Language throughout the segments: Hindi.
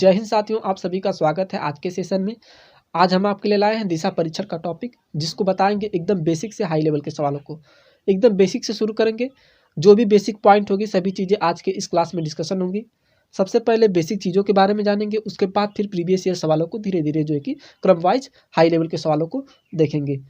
जय हिंद साथियों, आप सभी का स्वागत है आज के सेशन में। आज हम आपके लिए लाए हैं दिशा परीक्षण का टॉपिक, जिसको बताएंगे एकदम बेसिक से हाई लेवल के सवालों को। एकदम बेसिक से शुरू करेंगे। जो भी बेसिक पॉइंट होगी सभी चीज़ें आज के इस क्लास में डिस्कशन होंगी। सबसे पहले बेसिक चीज़ों के बारे में जानेंगे, उसके बाद फिर प्रीवियस ईयर सवालों को धीरे धीरे जो है कि क्रम वाइज हाई लेवल के सवालों को देखेंगे।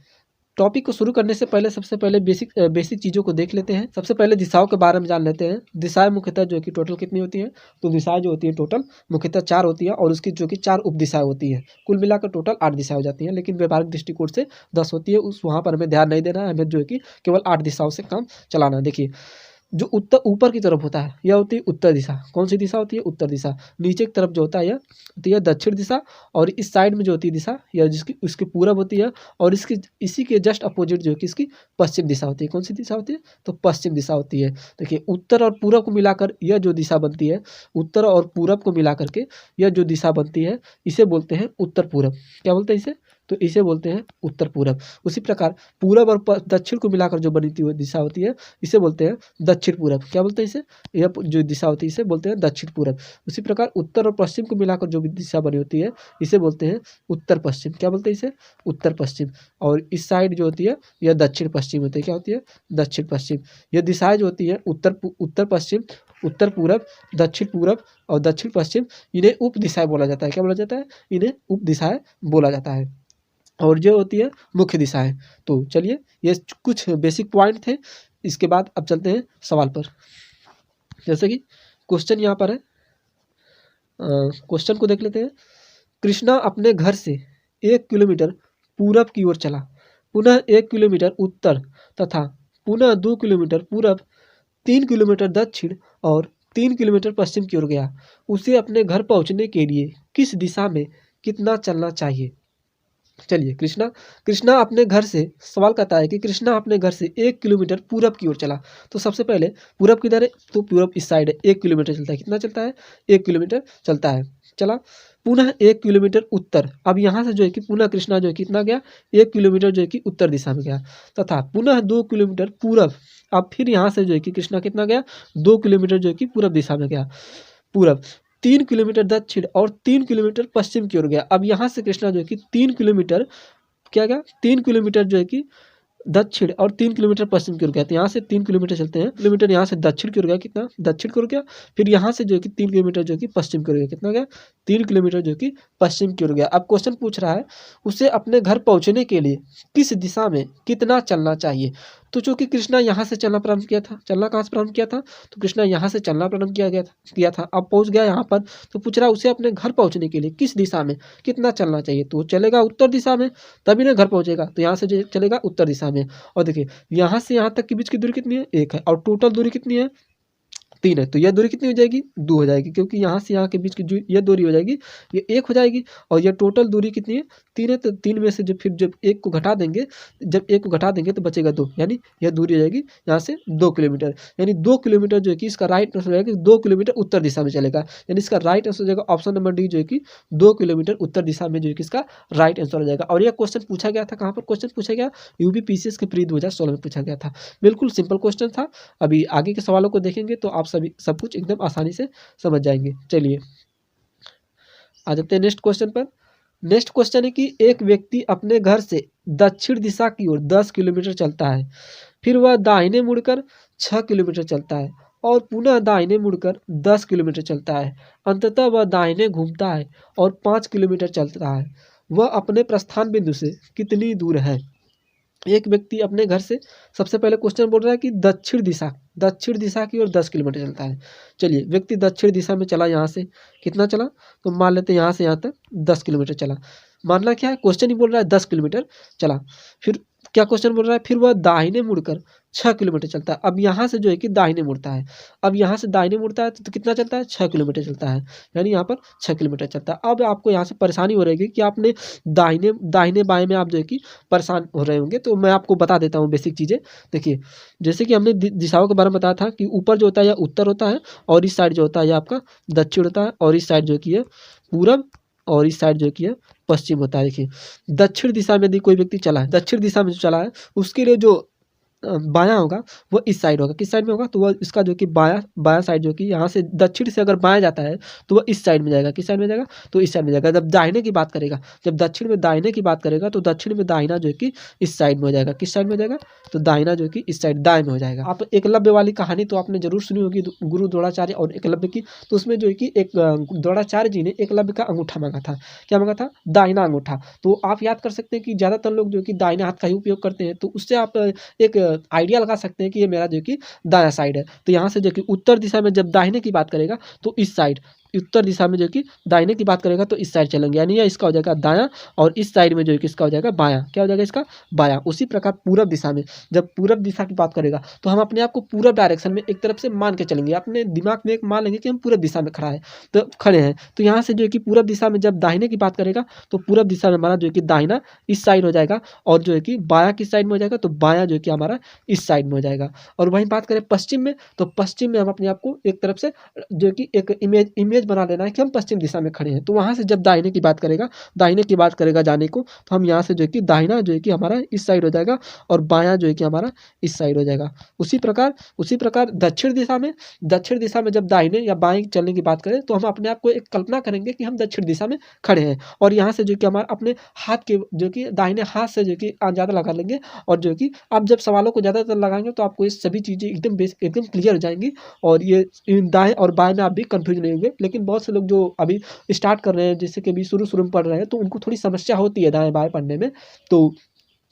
टॉपिक को शुरू करने से पहले सबसे पहले बेसिक चीज़ों को देख लेते हैं। सबसे पहले दिशाओं के बारे में जान लेते हैं। दिशाएं मुख्यतः जो है कि टोटल कितनी होती हैं, तो दिशाएं जो होती हैं टोटल मुख्यतः 4 होती हैं और उसकी जो कि 4 उप दिशाएं होती हैं। कुल मिलाकर टोटल 8 दिशाएं हो जाती हैं, लेकिन व्यावहारिक दृष्टिकोण से 10 होती है। उस वहाँ पर हमें ध्यान नहीं देना है, हमें जो है कि केवल 8 दिशाओं से काम चलाना है। देखिए, जो उत्तर ऊपर की तरफ होता है यह होती है उत्तर दिशा। कौन सी दिशा होती है? उत्तर दिशा। नीचे की तरफ जो होता है यह होती है दक्षिण दिशा, और इस साइड में जो होती है दिशा यह जिसकी उसकी पूरब होती है, और इसकी इसी के जस्ट अपोजिट जो है कि इसकी पश्चिम दिशा होती है। कौन सी दिशा होती है? तो पश्चिम दिशा होती है। देखिए, उत्तर और पूरब को मिलाकर यह जो दिशा बनती है, उत्तर और पूरब को मिला करके यह जो दिशा बनती है, इसे बोलते हैं उत्तर पूरब। क्या बोलते हैं इसे? तो इसे बोलते हैं उत्तर पूरब। उसी प्रकार पूरब और दक्षिण को मिलाकर जो बनती हुई दिशा होती है, इसे बोलते हैं दक्षिण पूरब। क्या बोलते हैं इसे? यह जो दिशा होती है इसे बोलते हैं दक्षिण पूरब। उसी प्रकार उत्तर और पश्चिम को मिलाकर जो भी दिशा बनी होती है, इसे बोलते हैं उत्तर पश्चिम। क्या बोलते हैं इसे? उत्तर पश्चिम। और इस साइड जो होती है यह दक्षिण पश्चिम होती है। क्या होती है? दक्षिण पश्चिम। यह दिशाएं जो होती है उत्तर पश्चिम, उत्तर पूरब, दक्षिण पूरब और दक्षिण पश्चिम, इन्हें उप दिशाएं बोला जाता है। क्या बोला जाता है? इन्हें उप दिशाएं बोला जाता है। और जो होती है मुख्य दिशाएं। तो चलिए, ये कुछ बेसिक पॉइंट थे। इसके बाद अब चलते हैं सवाल पर। जैसे कि क्वेश्चन यहाँ पर है, क्वेश्चन को देख लेते हैं। कृष्णा अपने घर से 1 किलोमीटर पूरब की ओर चला, पुनः 1 किलोमीटर उत्तर तथा पुनः 2 किलोमीटर पूरब, 3 किलोमीटर दक्षिण और 3 किलोमीटर पश्चिम की ओर गया। उसे अपने घर पहुंचने के लिए किस दिशा में कितना चलना चाहिए? चलिए, कृष्णा अपने घर से, सवाल कहता है कि कृष्णा अपने घर से 1 किलोमीटर पूरब की ओर चला। तो सबसे पहले पूरब किधर है? तो पूरब इस साइड है। 1 किलोमीटर चलता है। कितना चलता है? 1 किलोमीटर चलता है। चला, पुनः 1 किलोमीटर उत्तर। अब यहाँ से जो है कि पुनः कृष्णा जो है कितना गया? 1 किलोमीटर जो है कि उत्तर दिशा में गया, तथा पुनः 2 किलोमीटर पूरब। अब फिर यहाँ से जो है कि कृष्णा कितना गया? 2 किलोमीटर जो है कि पूरब दिशा में गया, पूरब। 3 किलोमीटर दक्षिण और 3 किलोमीटर पश्चिम की ओर गया। अब यहाँ से कृष्णा जो है कि 3 किलोमीटर क्या गया? 3 किलोमीटर जो है कि दक्षिण और 3 किलोमीटर पश्चिम की ओर गया। तो यहाँ से 3 किलोमीटर चलते हैं, किलोमीटर यहाँ से दक्षिण की ओर गया। कितना? दक्षिण की ओर गया। फिर यहाँ से जो है कि 3 किलोमीटर जो है कि पश्चिम की ओर गया। कितना गया? 3 किलोमीटर जो कि पश्चिम की ओर गया। अब क्वेश्चन पूछ रहा है उसे अपने घर पहुँचने के लिए किस दिशा में कितना चलना चाहिए। तो चूँकि कृष्णा यहाँ से चलना प्रारंभ किया था, चलना कहाँ से प्रारंभ किया था? तो कृष्णा यहाँ से चलना प्रारंभ किया था। अब पहुँच गया यहाँ पर, तो पूछ रहा है उसे अपने घर पहुँचने के लिए किस दिशा में कितना चलना चाहिए। तो चलेगा उत्तर दिशा में, तभी ना घर पहुँचेगा। तो यहाँ से जो चलेगा उत्तर दिशा में। और देखिए, यहाँ से यहाँ तक के बीच की दूरी कितनी है? 1 है। और टोटल दूरी कितनी है? 3 है। तो यह दूरी कितनी हो जाएगी? 2 हो जाएगी, क्योंकि यहाँ से यहाँ के बीच की यह दूरी हो जाएगी, ये 1 हो जाएगी। और यह टोटल दूरी कितनी है? 3 है। तो 3 में से जब 1 को घटा देंगे, तो बचेगा 2, यानी यह दूरी हो जाएगी यहाँ से 2 किलोमीटर। यानी 2 किलोमीटर जो है कि इसका राइट आंसर हो जाएगा, 2 किलोमीटर उत्तर दिशा में चलेगा। यानी इसका राइट आंसर हो जाएगा ऑप्शन नंबर डी, जो है कि 2 किलोमीटर उत्तर दिशा में जो है कि इसका राइट आंसर हो जाएगा। और यह क्वेश्चन पूछा गया था कहाँ पर? क्वेश्चन पूछा गया यूपीपीसीएस के प्री 2016 में पूछा गया था। बिल्कुल सिंपल क्वेश्चन था। अभी आगे के सवालों को देखेंगे तो आप सब कुछ एकदम आसानी से समझ जाएंगे। चलिए, आ जाते हैं नेक्स्ट क्वेश्चन पर। नेक्स्ट क्वेश्चन है कि एक व्यक्ति अपने घर से दक्षिण दिशा की ओर 10 किलोमीटर चलता है, फिर वह दाहिने मुड़कर 6 किलोमीटर चलता है और पुनः दाहिने मुड़कर 10 किलोमीटर चलता है। अंततः वह दाहिने घूमता है और 5 किलोमीटर चलता है। वह अपने प्रस्थान बिंदु से कितनी दूर है? एक व्यक्ति अपने घर से, सबसे पहले क्वेश्चन बोल रहा है कि दक्षिण दिशा की ओर 10 किलोमीटर चलता है। चलिए, व्यक्ति दक्षिण दिशा में चला, यहाँ से कितना चला? तो मान लेते हैं यहाँ से यहाँ तक 10 किलोमीटर चला। मानना क्या है? क्वेश्चन ही बोल रहा है 10 किलोमीटर चला। फिर क्या क्वेश्चन बोल रहा है? फिर वह दाहिने मुड़कर 6 किलोमीटर चलता है। अब यहाँ से जो है कि दाहिने मुड़ता है। अब यहाँ से दाहिने मुड़ता है तो कितना चलता है? 6 किलोमीटर चलता है। यानी यहाँ पर 6 किलोमीटर चलता है। अब आपको यहाँ से परेशानी हो रहेगी कि आपने दाहिने बाएं में आप जो है कि परेशान हो रहे होंगे। तो मैं आपको बता देता हूँ बेसिक चीज़ें। देखिए, जैसे कि हमने दिशाओं के बारे में बताया था कि ऊपर जो होता है यह उत्तर होता है, और इस साइड जो होता है यह आपका दक्षिण होता है, और इस साइड जो कि है पूरब, और इस साइड जो कि है पश्चिम होता है। देखिए, दक्षिण दिशा में यदि कोई व्यक्ति चला है, दक्षिण दिशा में जो चला है, उसके लिए जो बायां होगा वो इस साइड होगा। किस साइड में होगा? तो वह इसका जो कि बायां साइड जो कि यहाँ से दक्षिण से अगर बायां जाता है तो वह इस साइड में जाएगा। किस साइड में जाएगा? तो इस साइड में जाएगा। जब दाहिने की बात करेगा, जब दक्षिण में दाहिने की बात करेगा तो दक्षिण में दाहिना जो कि इस साइड में हो जाएगा। किस साइड में जाएगा? तो दाहिना जो कि इस साइड दाएं में हो जाएगा। आप एकलव्य वाली कहानी तो आपने जरूर सुनी होगी, गुरु द्रोणाचार्य और एकलव्य की। तो उसमें जो है कि एक द्रोणाचार्य जी ने एकलव्य का अंगूठा मांगा था। क्या मांगा था? दाहिना अंगूठा। तो आप याद कर सकते हैं कि ज़्यादातर लोग जो कि दाहिने हाथ का ही उपयोग करते हैं, तो उससे आप एक आइडिया लगा सकते हैं कि ये मेरा जो कि दायां साइड है। तो यहाँ से जो कि उत्तर दिशा में जब दाहिने की बात करेगा तो इस साइड, उत्तर दिशा में जो कि दाहिने की बात करेगा तो इस साइड चलेंगे, यानी ये इसका हो जाएगा दायां, और इस साइड में जो है कि इसका हो जाएगा बायां। क्या हो जाएगा इसका? बायां। उसी प्रकार पूरब दिशा में जब पूरब दिशा की बात करेगा तो हम अपने आप को पूरब डायरेक्शन में एक तरफ से मान के चलेंगे, अपने दिमाग में एक मान लेंगे कि हम पूरब दिशा में खड़े हैं। तो यहाँ से जो है कि पूरब दिशा में जब दाहिने की बात करेगा तो पूरब दिशा में हमारा जो है कि दाहिना इस साइड हो जाएगा, और जो है कि बायां किस साइड में हो जाएगा? तो बायां जो है कि हमारा इस साइड में हो जाएगा। और वहीं बात करें पश्चिम में, तो पश्चिम में हम अपने आप को एक तरफ से जो है कि एक इमेज बना लेना है कि हम पश्चिम दिशा में खड़े हैं। तो वहाँ से जब दाहिने की बात करेगा जाने को, तो हम यहाँ से जो है कि दाहिना जो है कि हमारा इस साइड हो जाएगा, और बायां जो है कि हमारा इस साइड हो जाएगा। उसी प्रकार दक्षिण दिशा में जब दाहिने या बाएं चलने की बात करें तो हम अपने आप को एक कल्पना करेंगे कि हम दक्षिण दिशा में खड़े हैं, और यहाँ से जो कि हमारा अपने हाथ के जो कि दाहिने हाथ से जो कि ज़्यादा लगा लेंगे, और जो कि आप जब सवालों को ज़्यादातर लगाएंगे तो आपको ये सभी चीज़ें एकदम क्लियर हो जाएंगी, और ये दाएं और बाएं में आप भी कंफ्यूज नहीं होंगे। लेकिन बहुत से लोग जो अभी स्टार्ट कर रहे हैं, जैसे कि अभी शुरू में पढ़ रहे हैं, तो उनको थोड़ी समस्या होती है दाएं बाएं पढ़ने में। तो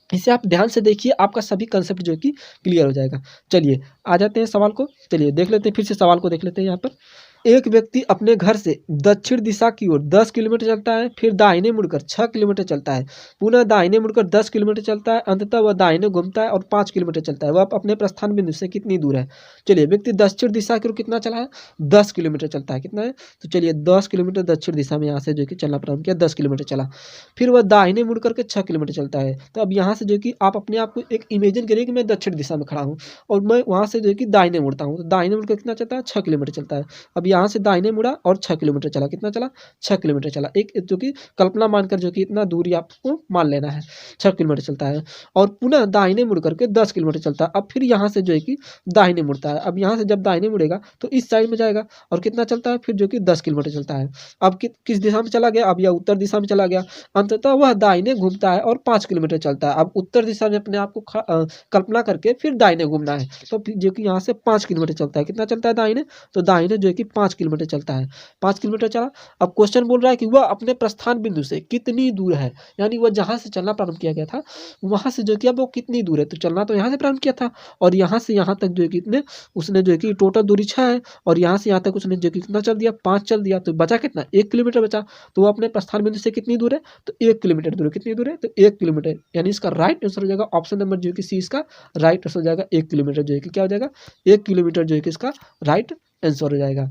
इसे आप ध्यान से देखिए, आपका सभी कंसेप्ट जो है कि क्लियर हो जाएगा। चलिए आ जाते हैं सवाल को, चलिए देख लेते हैं, फिर से सवाल को देख लेते हैं। यहाँ पर एक व्यक्ति अपने घर से दक्षिण दिशा की ओर 10 किलोमीटर चलता है, फिर दाहिने मुड़कर 6 किलोमीटर चलता है, पुनः दाहिने मुड़कर 10 किलोमीटर चलता है, अंततः वह दाहिने घूमता है और 5 किलोमीटर चलता है। वह अपने प्रस्थान बिंदु से कितनी दूर है? चलिए, व्यक्ति दक्षिण दिशा की ओर कितना चला है? 10 किलोमीटर चलता है। कितना है? तो चलिए 10 किलोमीटर दक्षिण दिशा में यहाँ से जो कि चलना प्रारंभ किया, 10 किलोमीटर चला, फिर वह दाहिने मुड़ करके 6 किलोमीटर चलता है। तो अब यहाँ से जो कि आप अपने आप को एक इमेजिन करिए कि मैं दक्षिण दिशा में खड़ा हूँ, और मैं वहाँ से जो कि दाहिने मुड़ता हूँ, तो दाहिने मुड़कर कितना चलता है? 6 किलोमीटर चलता है। अब यहाँ से दाहिने मुड़ा और 6 किलोमीटर चला। कितना चला? 6 किलोमीटर चला। एक जो कि कल्पना मानकर जो कि इतना दूरी आपको मान लेना है, 6 किलोमीटर चलता है, और पुनः दाहिने मुड़ करके 10 किलोमीटर चलता है। अब फिर यहाँ से जो है कि दाहिने मुड़ता है। अब यहाँ से जब दाहिने मुड़ेगा तो इस साइड में जाएगा, और कितना चलता है? फिर जो कि 10 किलोमीटर चलता है। अब किस दिशा में चला गया? अब यह उत्तर दिशा में चला गया। अंततः वह दाहिने घूमता है और 5 किलोमीटर चलता है। अब उत्तर दिशा में अपने आप को कल्पना करके फिर दाहिने घूमना है, तो जो कि यहाँ से 5 किलोमीटर चलता है। कितना चलता है दाहिने? तो दाहिने जो है कि 5 किलोमीटर चलता है। 5 किलोमीटर चला। अब क्वेश्चन बोल रहा है कि वह अपने प्रस्थान बिंदु से कितनी दूर है, यानी वह जहाँ से चलना प्रारंभ किया गया था वहाँ से जो कि अब वो कितनी दूर है। तो चलना तो यहाँ से प्रारंभ किया था, और यहाँ से यहाँ तक जो है कि उसने जो है कि टोटल दूरी 6 है, और यहाँ से यहाँ तक उसने जो कि कितना चल दिया? 5 चल दिया। तो बचा कितना? 1 किलोमीटर बचा। तो वो अपने प्रस्थान बिंदु से कितनी दूर है? तो 1 किलोमीटर दूर है। कितनी दूर है? तो 1 किलोमीटर, यानी इसका राइट आंसर हो जाएगा ऑप्शन नंबर जो कि सी, इसका राइट आंसर हो जाएगा 1 किलोमीटर, जो है कि क्या हो जाएगा? 1 किलोमीटर जो है कि इसका राइट आंसर हो जाएगा।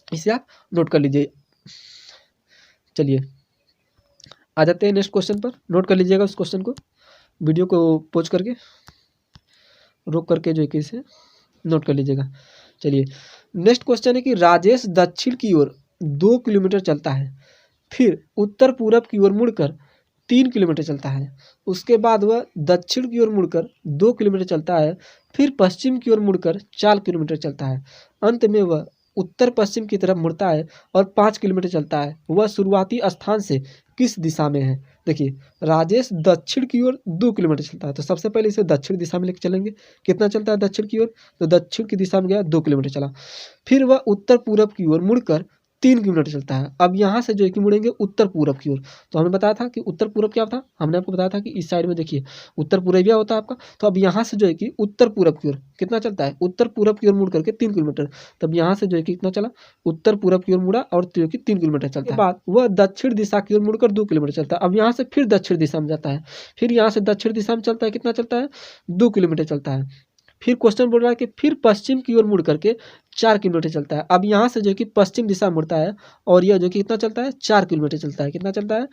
इसे आप नोट कर लीजिए। चलिए आ जाते हैं नेक्स्ट क्वेश्चन पर। नोट कर लीजिएगा उस क्वेश्चन को, वीडियो को पॉज करके रोक करके जो है कि इसे नोट कर लीजिएगा। चलिए नेक्स्ट क्वेश्चन है कि राजेश दक्षिण की ओर 2 किलोमीटर चलता है, फिर उत्तर पूरब की ओर मुड़कर 3 किलोमीटर चलता है, उसके बाद वह दक्षिण की ओर मुड़कर 2 किलोमीटर चलता है, फिर पश्चिम की ओर मुड़कर 4 किलोमीटर चलता है, अंत में वह उत्तर पश्चिम की तरफ मुड़ता है और 5 किलोमीटर चलता है। वह शुरुआती स्थान से किस दिशा में है? देखिए, राजेश दक्षिण की ओर 2 किलोमीटर चलता है, तो सबसे पहले इसे दक्षिण दिशा में लेकर चलेंगे। कितना चलता है दक्षिण की ओर? तो दक्षिण की दिशा में गया, 2 किलोमीटर चला। फिर वह उत्तर पूरब की ओर मुड़कर 3 किलोमीटर चलता है। अब यहाँ से जो है कि मुड़ेंगे उत्तर पूरब की ओर। तो हमने बताया था कि उत्तर पूरब क्या था? हमने आपको बताया था कि इस साइड में देखिए उत्तर पूरबिया होता है आपका। तो अब यहाँ से जो है कि उत्तर पूरब की ओर कितना चलता है? उत्तर पूरब की ओर मुड़ करके 3 किलोमीटर। तब यहाँ से जो है कि कितना चला? उत्तर पूरब की ओर मुड़ा और जो कि 3 किलोमीटर चलता है। बाद वह दक्षिण दिशा की ओर मुड़कर 2 किलोमीटर चलता है। अब यहाँ से फिर दक्षिण दिशा में जाता है, फिर यहाँ से दक्षिण दिशा में चलता है। कितना चलता है? 2 किलोमीटर चलता है। फिर क्वेश्चन बोल रहा है कि फिर पश्चिम की ओर मुड़ करके 4 किलोमीटर चलता है। अब यहाँ से जो कि पश्चिम दिशा मुड़ता है, और यह जो कि कितना चलता है? 4 किलोमीटर चलता है। कितना चलता है?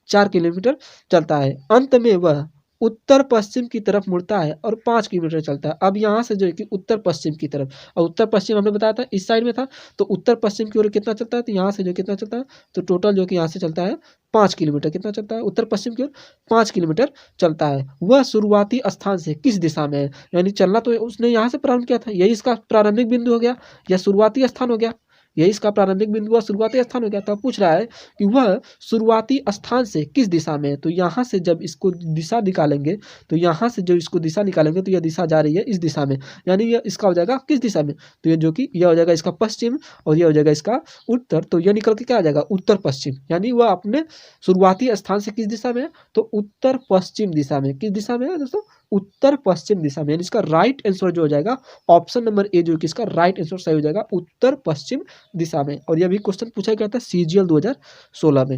4 किलोमीटर चलता है। अंत में वह उत्तर पश्चिम की तरफ मुड़ता है और 5 किलोमीटर चलता है। अब यहाँ से जो है कि उत्तर पश्चिम की तरफ, और उत्तर पश्चिम हमने बताया था इस साइड में था, तो उत्तर पश्चिम की ओर कितना चलता है? तो यहाँ से जो कितना चलता है? तो टोटल जो कि यहाँ से चलता है 5 किलोमीटर कितना चलता है, उत्तर पश्चिम की ओर 5 किलोमीटर चलता है। वह शुरुआती स्थान से किस दिशा में है, यानी चलना तो उसने यहाँ से प्रारंभ किया था, यही इसका प्रारंभिक बिंदु हो गया या शुरुआती स्थान हो गया, यही इसका प्रारंभिक बिंदु व शुरुआती स्थान हो गया। तो पूछ रहा है कि वह शुरुआती स्थान से किस दिशा में है, तो यहाँ से जब इसको दिशा निकालेंगे, तो यहाँ से जो इसको दिशा निकालेंगे तो यह दिशा जा रही है इस दिशा में, यानी यह इसका हो जाएगा किस दिशा में, तो ये जो कि यह हो जाएगा इसका पश्चिम और यह हो जाएगा इसका उत्तर, तो यह निकल के क्या आ जाएगा उत्तर पश्चिम, यानी वह अपने शुरुआती स्थान से किस दिशा में है, तो उत्तर पश्चिम दिशा में, किस दिशा में है दोस्तों, उत्तर पश्चिम दिशा में, यानी इसका राइट आंसर जो हो जाएगा ऑप्शन नंबर ए जो कि इसका राइट आंसर सही हो जाएगा उत्तर पश्चिम दिशा में। और यह भी क्वेश्चन पूछा गया था सीजीएल 2016 में।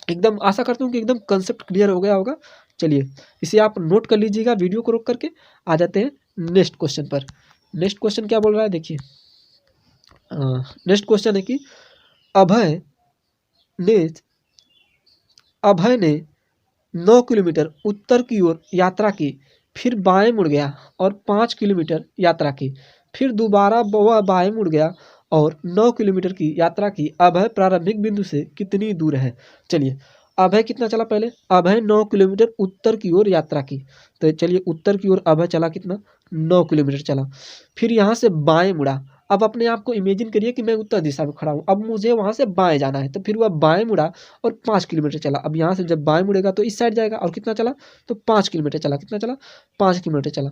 एकदम आशा करता हूँ कि एकदम कंसेप्ट क्लियर हो गया होगा। चलिए इसे आप नोट कर लीजिएगा, वीडियो को रोक करके आ जाते हैं नेक्स्ट क्वेश्चन पर। नेक्स्ट क्वेश्चन क्या बोल रहा है देखिए, नेक्स्ट क्वेश्चन है कि अभय ने 9 किलोमीटर उत्तर की ओर यात्रा की, फिर बाएं मुड़ गया और 5 किलोमीटर यात्रा की, फिर दोबारा वह बाएं मुड़ गया और 9 किलोमीटर की यात्रा की। अभय प्रारंभिक बिंदु से कितनी दूर है। चलिए अभय कितना चला, पहले अभय 9 किलोमीटर उत्तर की ओर यात्रा की, तो चलिए उत्तर की ओर अभय चला कितना, 9 किलोमीटर चला, फिर यहाँ से बाएं मुड़ा। अब अपने आप को इमेजिन करिए कि मैं उत्तर दिशा में खड़ा हूँ, अब मुझे वहाँ से बाएं जाना है, तो फिर वह बाएं मुड़ा और 5 किलोमीटर चला। अब यहाँ से जब बाएं मुड़ेगा तो इस साइड जाएगा और कितना चला, तो 5 किलोमीटर चला, कितना चला, 5 किलोमीटर चला।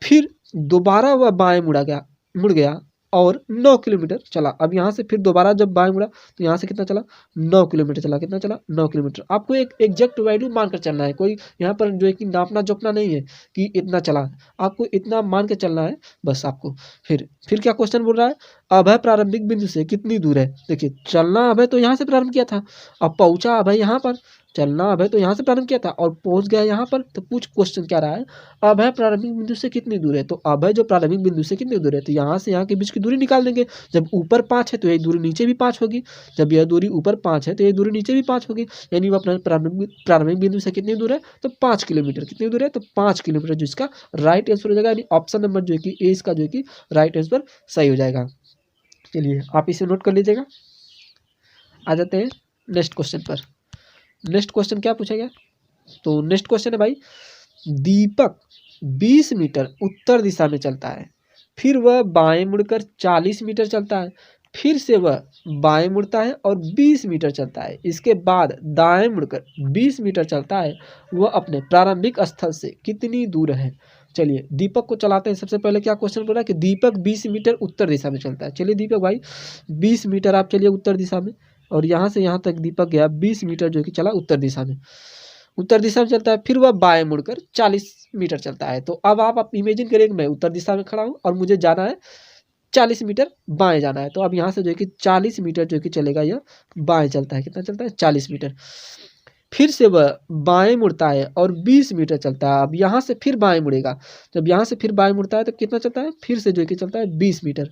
फिर दोबारा वह बाएं मुड़ गया और 9 किलोमीटर चला। अब यहाँ से फिर दोबारा जब बाएं मुड़ा तो यहाँ से कितना चला, 9 किलोमीटर चला, कितना चला, 9 किलोमीटर। आपको एक एग्जैक्ट वैल्यू मानकर चलना है, कोई यहाँ पर जो है कि नापना जोपना नहीं है कि इतना चला, आपको इतना मान के चलना है बस आपको। फिर क्या क्वेश्चन बोल रहा है, अभय प्रारंभिक बिंदु से कितनी दूर है। देखिए चलना अभय तो यहाँ से प्रारंभ किया था, अब पहुँचा अभय यहाँ पर, चलना अभय तो यहाँ से प्रारंभ किया था और पहुंच गया यहाँ पर, तो पूछ क्वेश्चन क्या रहा है, अभय प्रारंभिक बिंदु से कितनी दूर है। तो अभय जो प्रारंभिक बिंदु से कितनी दूर है, तो यहाँ से यहाँ के बीच की दूरी निकाल देंगे। जब ऊपर 5 है तो यही दूरी नीचे भी 5 होगी, जब यह दूरी ऊपर 5 है तो यही दूरी नीचे भी 5 होगी, यानी वह अपना प्रारंभिक बिंदु से कितनी दूर है, तो 5 किलोमीटर। कितनी दूर है, तो 5 किलोमीटर, जो इसका राइट आंसर हो जाएगा, यानी ऑप्शन नंबर जो है कि ए इसका जो है कि राइट आंसर सही हो जाएगा। चलिए आप इसे नोट कर लीजिएगा। आ जाते हैं नेक्स्ट क्वेश्चन पर। नेक्स्ट क्वेश्चन क्या पूछा गया, तो नेक्स्ट क्वेश्चन है भाई, दीपक 20 मीटर उत्तर दिशा में चलता है, फिर वह बाएं मुड़कर 40 मीटर चलता है, फिर से वह बाएं मुड़ता है और 20 मीटर चलता है, इसके बाद दाएं मुड़कर 20 मीटर चलता है। वह अपने प्रारंभिक स्थल से कितनी दूर है। चलिए दीपक को चलाते हैं। सबसे पहले क्या क्वेश्चन बोला कि दीपक 20 मीटर उत्तर दिशा में चलता है। चलिए दीपक भाई 20 मीटर आप चलिए उत्तर दिशा में, और यहाँ से यहाँ तक दीपक गया 20 मीटर जो कि चला उत्तर दिशा में, उत्तर दिशा में चलता है, फिर वह बाएं मुड़कर 40 मीटर चलता है। तो अब आप इमेजिन करिए कि मैं उत्तर दिशा में खड़ा हूँ और मुझे जाना है 40 मीटर बाएं जाना है, तो अब यहाँ से जो है कि 40 मीटर जो कि चलेगा, यह बाएं चलता है, कितना चलता है, 40 मीटर। फिर से वह बाएं मुड़ता है और 20 मीटर चलता है। अब यहाँ से फिर बाएं मुड़ेगा, जब यहाँ से फिर बाएं मुड़ता है तो कितना चलता है, फिर से जो है कि चलता है 20 मीटर,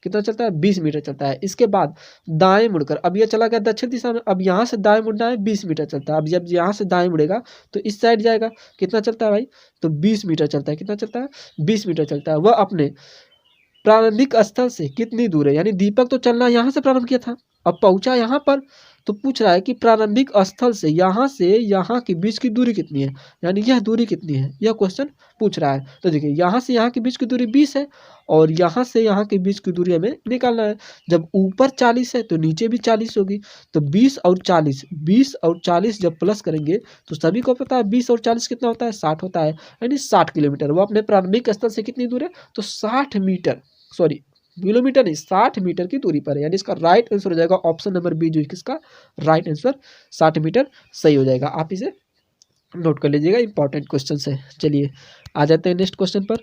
कितना चलता है, 20 मीटर चलता है। इसके बाद दाएं मुड़कर, अब ये चला गया दक्षिण दिशा में, अब यहाँ से दाएं मुड़ना है, 20 मीटर चलता है। अब जब यहाँ से दाएं मुड़ेगा तो इस साइड जाएगा, कितना चलता है भाई, तो 20 मीटर चलता है, कितना चलता है, 20 मीटर चलता है। वह अपने प्रारंभिक स्थल से कितनी दूर है, यानी दीपक तो चलना यहाँ से प्रारंभ किया था, अब पहुंचा यहाँ पर, तो पूछ रहा है कि प्रारंभिक स्थल से यहाँ के बीच की दूरी कितनी है, यानी यह दूरी कितनी है, यह क्वेश्चन पूछ रहा है। तो देखिए यहाँ से यहाँ के बीच की दूरी 20 है और यहाँ से यहाँ के बीच की दूरी हमें निकालना है। जब ऊपर 40 है तो नीचे भी 40 होगी, तो 20 और 40 जब प्लस करेंगे तो सभी को पता है 20 और 40 कितना होता है, 60 होता है, यानी 60 किलोमीटर। वो अपने प्रारंभिक स्थल से कितनी दूर है, तो 60 मीटर, सॉरी किलोमीटर नहीं, 60 मीटर की दूरी पर है, यानी इसका राइट आंसर हो जाएगा ऑप्शन नंबर बी, जो किसका राइट आंसर 60 मीटर सही हो जाएगा। आप इसे नोट कर लीजिएगा, इंपॉर्टेंट क्वेश्चन है। चलिए आ जाते हैं नेक्स्ट क्वेश्चन पर।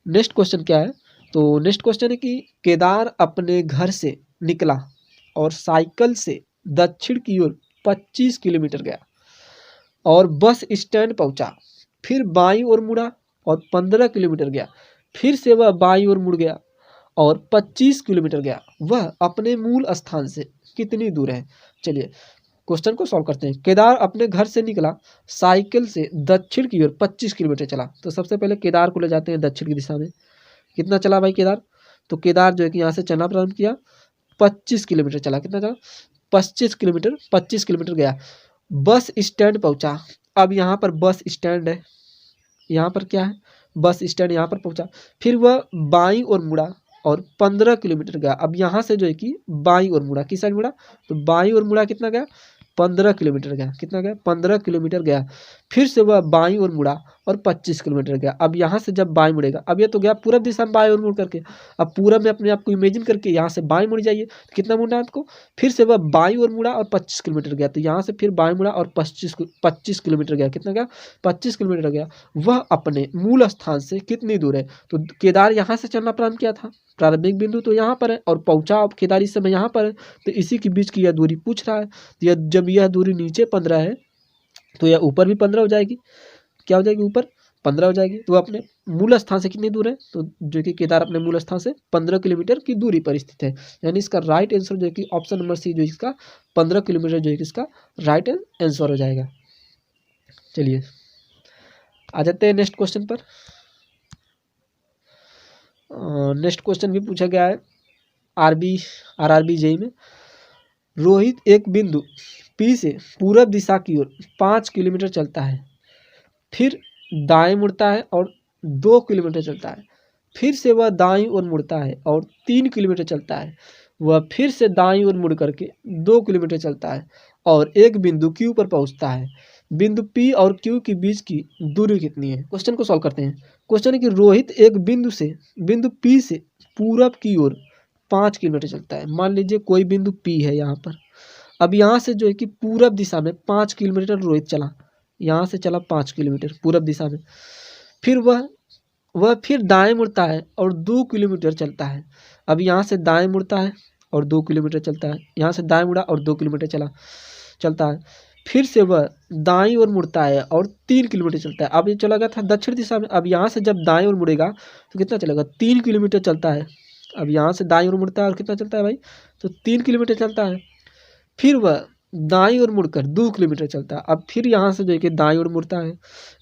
नेक्स्ट क्वेश्चन क्या है, तो नेक्स्ट क्वेश्चन है कि केदार अपने घर से निकला और साइकिल से दक्षिण की ओर 25 किलोमीटर गया और बस स्टैंड पहुंचा, फिर बाईं ओर मुड़ा और 15 किलोमीटर गया, फिर से वह बाईं ओर मुड़ गया और 25 किलोमीटर गया। वह अपने मूल स्थान से कितनी दूर है। चलिए क्वेश्चन को सॉल्व करते हैं। केदार अपने घर से निकला, साइकिल से दक्षिण की ओर 25 किलोमीटर चला। तो सबसे पहले केदार को ले जाते हैं दक्षिण की दिशा में, कितना चला भाई केदार, तो केदार जो है कि यहाँ से चलना प्रारंभ किया, 25 किलोमीटर चला, कितना चला, 25 किलोमीटर गया बस स्टैंड पहुंचा। अब यहाँ पर बस स्टैंड है, यहाँ पर क्या है, बस स्टैंड, यहाँ पर पहुंचा। फिर वह बाईं ओर मुड़ा और 15 किलोमीटर गया। अब यहाँ से जो है कि बाईं ओर मुड़ा, किस साइड मुड़ा, तो बाईं ओर मुड़ा, कितना गया, 15 किलोमीटर गया। कितना गया, 15 किलोमीटर गया। फिर से वह बाईं ओर मुड़ा और 25 किलोमीटर गया। अब यहाँ से जब बाईं मुड़ेगा, अब ये तो गया पूरब दिशा में बाईं ओर मुड़ करके, अब पूरब में अपने आप को इमेजिन करके यहाँ से बाईं मुड़ जाइए, तो कितना मुड़ना है आपको, फिर से वह बाईं ओर मुड़ा और 25 किलोमीटर गया। तो यहाँ से फिर बाईं मुड़ा और 25 किलोमीटर गया। कितना गया, 25 किलोमीटर गया। वह अपने मूल स्थान से कितनी दूर है, तो केदार यहाँ से चलना प्रारंभ किया था, प्रारंभिक बिंदु तो यहाँ पर है, और पहुंचा अब केदार इस समय यहाँ पर है, तो इसी के बीच की यह दूरी पूछ रहा है। तो यह जब यह दूरी नीचे 15 है तो यह ऊपर भी 15 हो जाएगी। क्या हो जाएगी, ऊपर 15 हो जाएगी। तो अपने मूल स्थान से कितनी दूर है, तो जो कि केदार अपने मूल स्थान से 15 किलोमीटर की दूरी पर स्थित है। यानी इसका राइट आंसर जो है कि ऑप्शन नंबर सी, जो इसका 15 किलोमीटर जो है कि इसका राइट आंसर हो जाएगा। चलिए आ जाते हैं नेक्स्ट क्वेश्चन पर। नेक्स्ट क्वेश्चन भी पूछा गया है आरआरबी जेई में। रोहित एक बिंदु पी से पूरब दिशा की ओर 5 किलोमीटर चलता है, फिर दाएं मुड़ता है और 2 किलोमीटर चलता है। फिर से वह दाईं ओर मुड़ता है और 3 किलोमीटर चलता है। वह फिर से दाईं ओर मुड़ करके 2 किलोमीटर चलता है और एक बिंदु क्यू पर पहुंचता है। बिंदु पी और क्यू के बीच की दूरी कितनी है। क्वेश्चन को सॉल्व करते हैं। क्वेश्चन है कि रोहित एक बिंदु पी से पूरब की ओर 5 किलोमीटर चलता है। मान लीजिए कोई बिंदु पी है यहाँ पर। अब यहाँ से जो है कि पूरब दिशा में 5 किलोमीटर रोहित चला, यहाँ से चला 5 किलोमीटर पूरब दिशा में। फिर वह फिर दाएं मुड़ता है और 2 किलोमीटर चलता है। अब यहाँ से दाएं मुड़ता है और 2 किलोमीटर चलता है, यहाँ से दाएं मुड़ा और 2 किलोमीटर चलता है। फिर से वह दाईं ओर मुड़ता है और 3 किलोमीटर चलता है। अब ये चला गया था दक्षिण दिशा में। अब यहाँ से जब दाएं ओर मुड़ेगा तो कितना चलेगा, 3 किलोमीटर चलता है। अब यहाँ से दाईं ओर मुड़ता है और कितना चलता है भाई, तो 3 किलोमीटर चलता है। फिर वह दाईं ओर मुड़कर 2 किलोमीटर चलता है। अब फिर यहाँ से जो है कि दाईं ओर मुड़ता है।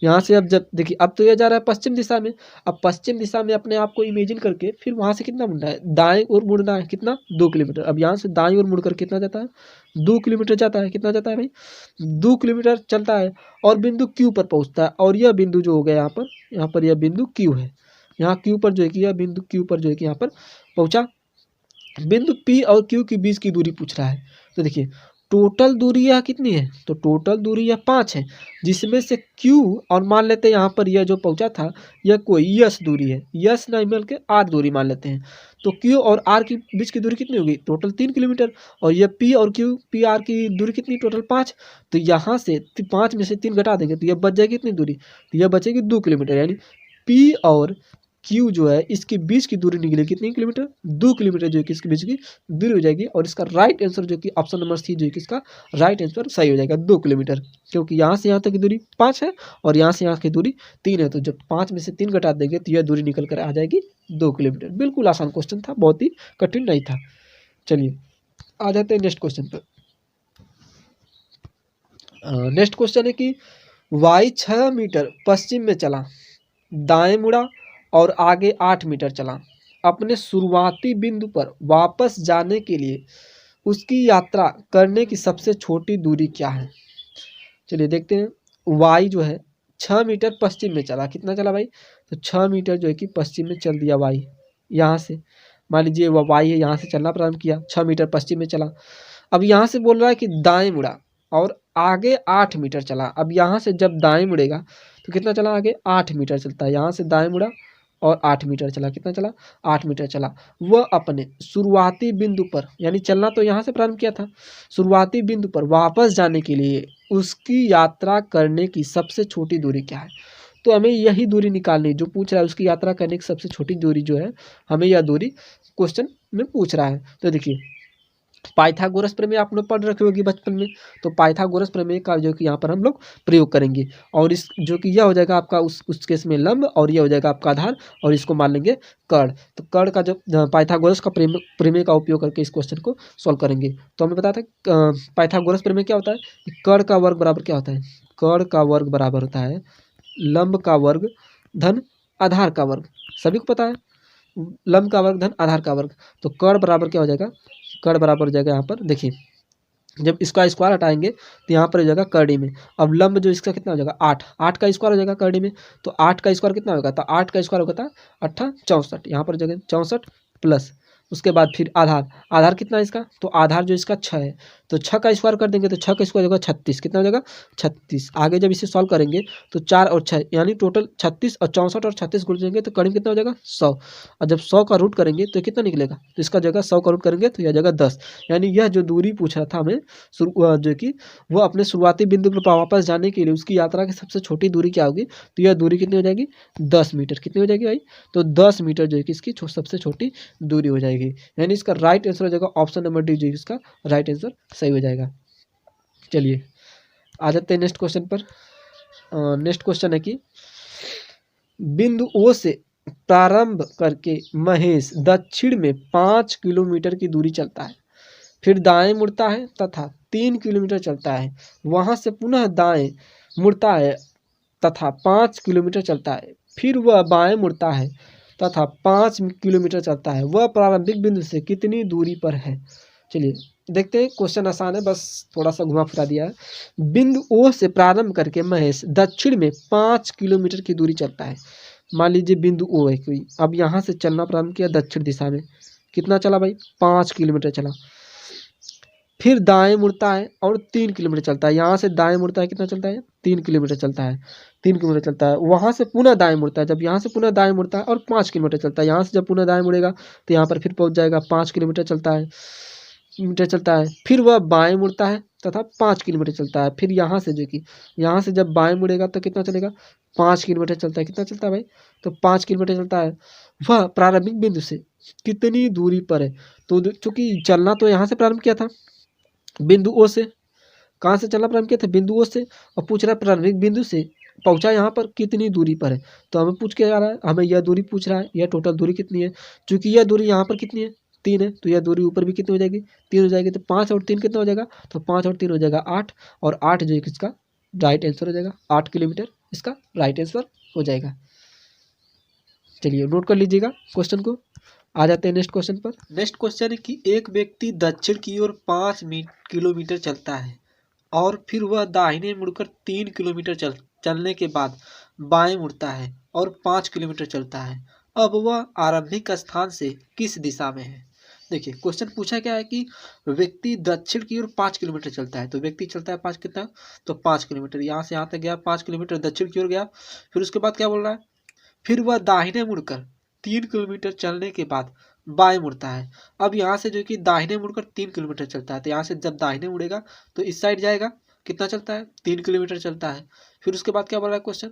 यहाँ से अब जब देखिए, अब तो यह जा रहा है पश्चिम दिशा में। अब पश्चिम दिशा में अपने आप को इमेजिन करके फिर वहाँ से कितना मुड़ना है, दाएं ओर मुड़ना है, कितना, 2 किलोमीटर। अब यहाँ से दाईं ओर मुड़कर कितना जाता है, 2 किलोमीटर जाता है। कितना जाता है भाई, 2 किलोमीटर चलता है और बिंदु क्यू पर पहुँचता है। और यह बिंदु जो हो गया यहाँ पर यह बिंदु क्यू है। यहाँ क्यू पर जो है कि यह बिंदु क्यू पर जो है कि यहाँ पर पहुँचा। बिंदु पी और क्यू के बीच की दूरी पूछ रहा है। तो देखिए टोटल दूरी यह कितनी है, तो टोटल दूरी यह 5 है, जिसमें से क्यू और मान लेते हैं यहाँ पर यह जो पहुँचा था यह कोई यस दूरी है, यस नहीं मिल के आर दूरी मान लेते हैं। तो क्यू और आर के बीच की दूरी कितनी होगी, टोटल 3 किलोमीटर। और यह पी और पी आर की दूरी कितनी, टोटल 5। तो यहाँ से 5 में से 3 घटा देंगे तो यह बच जाएगी कितनी दूरी, तो यह बचेगी 2 किलोमीटर। यानी पी और क्यू जो है इसके बीच की दूरी निकली कितनी किलोमीटर, 2 किलोमीटर जो है कि इसके बीच की दूरी हो जाएगी। और इसका राइट आंसर जो कि ऑप्शन नंबर सी जो है कि इसका राइट आंसर सही हो जाएगा, 2 किलोमीटर। क्योंकि यहाँ से यहाँ तक की दूरी 5 है और यहाँ से यहाँ की दूरी 3 है। तो जब 5 में से 3 घटा देंगे तो यह दूरी निकल कर आ जाएगी 2 किलोमीटर। बिल्कुल आसान क्वेश्चन था, बहुत ही कठिन नहीं था। चलिए आ जाते हैं नेक्स्ट क्वेश्चन पर। नेक्स्ट क्वेश्चन है कि वाई 6 मीटर पश्चिम में चला, दाएं मुड़ा और आगे 8 मीटर चला। अपने शुरुआती बिंदु पर वापस जाने के लिए उसकी यात्रा करने की सबसे छोटी दूरी क्या है। चलिए देखते हैं। वाई जो है 6 मीटर पश्चिम में चला, कितना चला भाई, तो 6 मीटर जो है कि पश्चिम में चल दिया वाई। यहाँ से मान लीजिए वह वाई है, यहाँ से चलना प्रारंभ किया, 6 मीटर पश्चिम में चला। अब यहाँ से बोल रहा है कि दाएं मुड़ा और आगे 8 मीटर चला। अब यहाँ से जब दाएं मुड़ेगा तो कितना चला, आगे 8 मीटर चलता है। यहाँ से दाएं मुड़ा और 8 मीटर चला, कितना चला, 8 मीटर चला। वह अपने शुरुआती बिंदु पर, यानी चलना तो यहाँ से प्रारंभ किया था, शुरुआती बिंदु पर वापस जाने के लिए उसकी यात्रा करने की सबसे छोटी दूरी क्या है। तो हमें यही दूरी निकालनी, जो पूछ रहा है उसकी यात्रा करने की सबसे छोटी दूरी जो है, हमें यह दूरी क्वेश्चन में पूछ रहा है। तो देखिए पाइथागोरस प्रमेय आप लोग पढ़ रखे होगी बचपन में, तो पाइथागोरस प्रमेय का जो कि यहाँ पर हम लोग प्रयोग करेंगे। और इस जो कि यह हो जाएगा आपका उस केस में लंब, और यह हो जाएगा आपका आधार, और इसको मान लेंगे कर्ण। तो कर्ण का जो पाइथागोरस का प्रमेय का उपयोग करके इस क्वेश्चन को सॉल्व करेंगे। तो हमें पता था पाइथागोरस प्रमेय क्या होता है, कर्ण का वर्ग बराबर क्या होता है, कर्ण का वर्ग बराबर होता है लंब का वर्ग धन आधार का वर्ग। सभी को पता है लंब का वर्ग धन आधार का वर्ग। तो कर्ण बराबर क्या हो जाएगा, कर्ण बराबर हो जाएगा यहाँ पर देखिए जब इसका स्क्वायर हटाएंगे तो यहाँ पर हो जाएगा करड़ी में। अब लंब जो इसका कितना हो जाएगा 8, 8 का स्क्वायर हो जाएगा करड़ी में, तो 8 का स्क्वायर कितना होगा, तो 8 का स्क्वायर होगा था 8 64, यहाँ पर हो जाएगा 64 प्लस उसके बाद फिर आधार, आधार कितना है इसका, तो आधार जो इसका 6 है, तो 6 का स्क्वायर कर देंगे तो 6 का स्क्वायर होगा 36, कितना हो जाएगा 36। आगे जब इसे सॉल्व करेंगे तो 4 और 6 यानी टोटल 36 और 64 और 36 गुण देंगे तो करीब कितना हो जाएगा 100, और जब 100 का रूट करेंगे तो कितना निकलेगा, तो इसका जगह 100 का रूट करेंगे तो यह जगह 10, यानी यह जो दूरी पूछ रहा था हमें जो कि वो अपने शुरुआती बिंदु पर वापस जाने के लिए उसकी यात्रा की सबसे छोटी दूरी क्या होगी, तो यह दूरी कितनी हो जाएगी 10 मीटर, कितनी हो जाएगी भाई, तो 10 मीटर जो है कि इसकी सबसे छोटी दूरी हो जाएगी, यानी इसका राइट आंसर हो जाएगा ऑप्शन नंबर डी, जो इसका राइट आंसर सही हो जाएगा। चलिए आ जाते हैं नेक्स्ट क्वेश्चन पर। नेक्स्ट क्वेश्चन है कि बिंदु ओ से प्रारंभ करके महेश दक्षिण में 5 किलोमीटर की दूरी चलता है, फिर दाएं मुड़ता है तथा 3 किलोमीटर चलता है, वहां से पुनः दाएं मुड़ता है तथा 5 किलोमीटर चलता है, फिर वह बाएं मुड़ता है तथा 5 किलोमीटर चलता है, वह प्रारंभिक बिंदु से कितनी दूरी पर है। चलिए देखते हैं, क्वेश्चन आसान है, बस थोड़ा सा घुमा फिरा दिया है। बिंदु ओ से प्रारंभ करके महेश दक्षिण में 5 किलोमीटर की दूरी चलता है। मान लीजिए बिंदु ओ है कोई, अब यहाँ से चलना प्रारंभ किया दक्षिण दिशा में, कितना चला भाई 5 किलोमीटर चला, फिर दाएं मुड़ता है और 3 किलोमीटर चलता है, यहाँ से दाएं मुड़ता है कितना चलता है 3 किलोमीटर चलता है, 3 किलोमीटर चलता है, वहाँ से पुनः दाएं मुड़ता है, जब यहाँ से पुनः दाएं मुड़ता है और 5 किलोमीटर चलता है, यहाँ से जब पुनः दाएं मुड़ेगा तो यहाँ पर फिर पहुँच जाएगा 5 किलोमीटर चलता है, फिर वह बाएं मुड़ता है तथा 5 किलोमीटर चलता है, फिर यहाँ से जो कि यहाँ से जब बाएं मुड़ेगा तो कितना चलेगा 5 किलोमीटर चलता है, कितना चलता है भाई, तो 5 किलोमीटर चलता है, वह प्रारंभिक बिंदु से कितनी दूरी पर है। तो चूंकि चलना तो यहाँ से प्रारंभ किया था बिंदु ओ से, कहाँ से चलना प्रारंभ किया था बिंदु ओ से, और पूछ रहा है प्रारंभिक बिंदु से पहुंचा यहाँ पर कितनी दूरी पर है, तो हमें पूछ के आ रहा है, हमें यह दूरी पूछ रहा है, यह टोटल दूरी कितनी है, चूंकि यह दूरी यहाँ पर कितनी है 3 है, तो यह दूरी ऊपर भी कितनी हो जाएगी 3 हो जाएगी, तो 5 और 3 कितना हो जाएगा, तो 5 और 3 हो जाएगा 8, और 8 जो है इसका राइट आंसर हो जाएगा, 8 किलोमीटर इसका राइट आंसर हो जाएगा। चलिए नोट कर लीजिएगा क्वेश्चन को, आ जाते हैं नेक्स्ट क्वेश्चन पर। नेक्स्ट क्वेश्चन है कि एक व्यक्ति दक्षिण की ओर 5 किलोमीटर चलता है और फिर वह दाहिने मुड़कर 3 किलोमीटर चलने के बाद बाएं मुड़ता है और 5 किलोमीटर चलता है, अब वह आरंभिक स्थान से किस दिशा में है। देखिए क्वेश्चन पूछा क्या है कि व्यक्ति दक्षिण की ओर 5 किलोमीटर चलता है, तो व्यक्ति चलता है 5 कितना, तो 5 किलोमीटर, यहाँ से यहाँ तक गया 5 किलोमीटर दक्षिण की ओर गया, फिर उसके बाद क्या बोल रहा है, फिर वह दाहिने मुड़कर 3 किलोमीटर चलने के बाद बाएं मुड़ता है। अब यहाँ से जो कि दाहिने मुड़कर 3 किलोमीटर चलता है, तो यहाँ से जब दाहिने मुड़ेगा तो इस साइड जाएगा, कितना चलता है 3 किलोमीटर चलता है, फिर उसके बाद क्या बोल रहा है क्वेश्चन,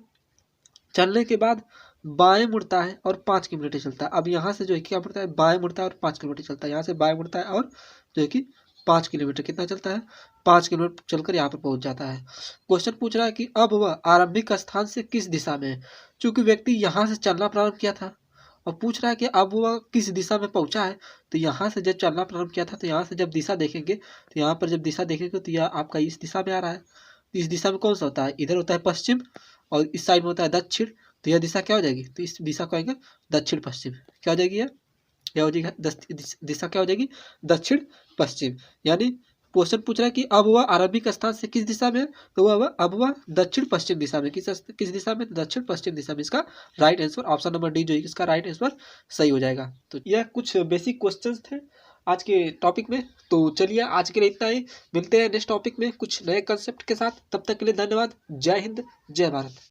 चलने के बाद बाएं मुड़ता है और 5 किलोमीटर चलता है। अब यहाँ से जो है क्या मुड़ता है बाएं मुड़ता है और 5 किलोमीटर चलता है, यहाँ से बाएं मुड़ता है और जो है कि 5 किलोमीटर कितना चलता है 5 किलोमीटर चलकर यहाँ पर पहुँच जाता है। क्वेश्चन पूछ रहा है कि अब वह आरंभिक स्थान से किस दिशा में है, चूंकि व्यक्ति यहाँ से चलना प्रारंभ किया था और पूछ रहा है कि अब वह किस दिशा में पहुंचा है, तो यहाँ से जब चलना प्रारंभ किया था तो यहाँ से जब दिशा देखेंगे तो यहाँ पर जब दिशा देखेंगे तो यह आपका इस दिशा में आ रहा है, तो इस दिशा में कौन सा होता है, इधर होता है पश्चिम और इस साइड में होता है दक्षिण, तो यह दिशा क्या हो जाएगी, तो इस दिशा को आएंगे दक्षिण पश्चिम, क्या हो जाएगी क्या हो जाएगी दिशा क्या हो जाएगी दक्षिण पश्चिम। यानी क्वेश्चन पूछ रहा है कि अब वह आरंभिक स्थान से किस दिशा में, तो अब वह दक्षिण पश्चिम दिशा में, किस दिशा में, दक्षिण पश्चिम दिशा में, इसका right answer option number D जो है इसका राइट आंसर सही हो जाएगा। तो यह कुछ बेसिक क्वेश्चंस थे आज के टॉपिक में, तो चलिए आज के लिए इतना ही, मिलते हैं नेक्स्ट टॉपिक में कुछ नए कंसेप्ट के साथ, तब तक के लिए धन्यवाद, जय हिंद जय भारत।